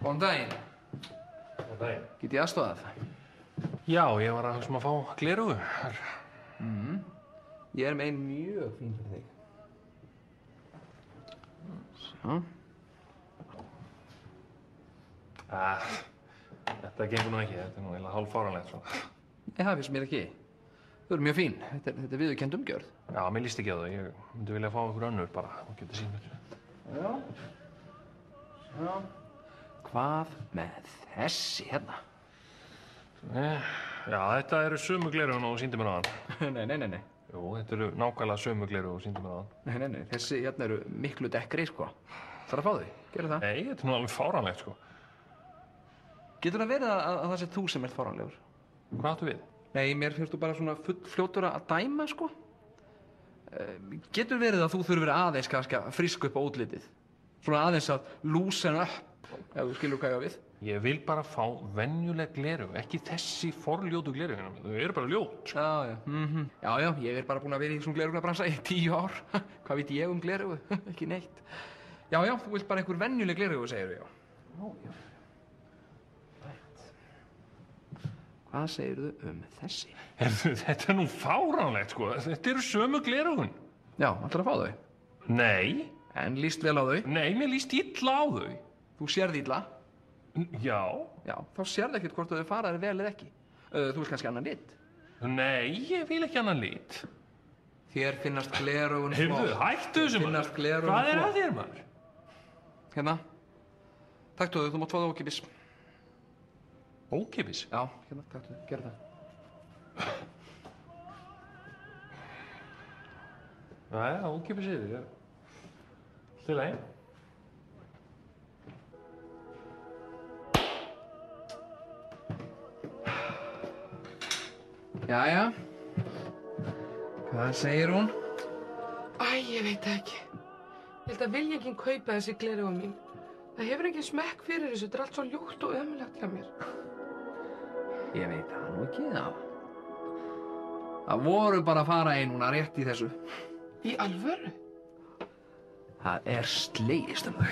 Góðan daginn. Góðan daginn. Get ég aðstofað? Já, ég var að hugsa að fá gleraugu. Ég er með ein mjög fín fyrir þig. Sjá. Þetta gengur nú ekki, þetta er nú eiginlega hálf fáránlegt svona. Nei, það finnst mér ekki. Þau eru mjög fín. Þetta er viðurkennd umgjörð. Já, mér líst ekki á það. Ég myndi vilja fá ykkur önnur bara og geta sýnt mér. Já. Já. Hvað með þessi hérna? Já, þetta eru sömu gleraugun og sýndi mér á hann. Nei. Jú, þetta eru nákvæmlega sömu gleraugun og sýndi mér á hann. Nei. Þessi hérna eru miklu dekkri, sko. Það að fá þau. Gerðu það. Nei, þetta er nú alveg fáránlegt, sko. Getur það verið að það sé þú sem ert fáránlegur? Hvað áttu við? Nei, mér finnst þú bara svona fljótur að dæma, sko. Getur verið að þú þurfir aðeins kannski að friska upp á útlitið? Svona aðeins að loosen up, ef þú skilur hvað ég á við. Ég vil bara fá venjuleg gleraugu, ekki þessi forljótu gleraugu. Þau eru bara ljót, sko. Já, ég er bara búinn að vera í þessum gleraugnabransa í 10 ár. Hvað veit ég gleraugu? Ekki neitt. Já, þú vilt bara einhver venjuleg gleraugu, segirðu, já. Hvað segirðu þessi? Þetta er nú fáránlegt, sko. Þetta eru sömu gleraugun. Já, ætlarðu að fá þau? Nei. En líst vel á þau? Nei, mér líst illa á þau. Þú sérð illa? Já. Já, þá sérðu ekkert hvort þau fara þér vel eða ekki. Þú vilt kannski annan lit? Nei, ég vil ekki annan lit. Þér finnast gleraugun flott. Heyrðu, hættu þessu, Finnast gleraugun Hvað er flott. að þér, maður? Hérna. Taktu þau, þú mátt fá þau ókeypis. Ókeypis? Já, hérna, taktu þau, gerðu það. Jæja, ókeypis yfir, já. Til ein. Jæja. Hvað segir hún? Ég veit það ekki. Ég held að vilja enginn kaupa þessi gleraugu mín. Það hefur enginn smekk fyrir þessu. Þetta er allt svo ljúft og ömurlegt hjá mér. Ég veit það nú ekki, það voru bara að fara ein núna rétt í þessu. Í alvöru? Það er slegist þau.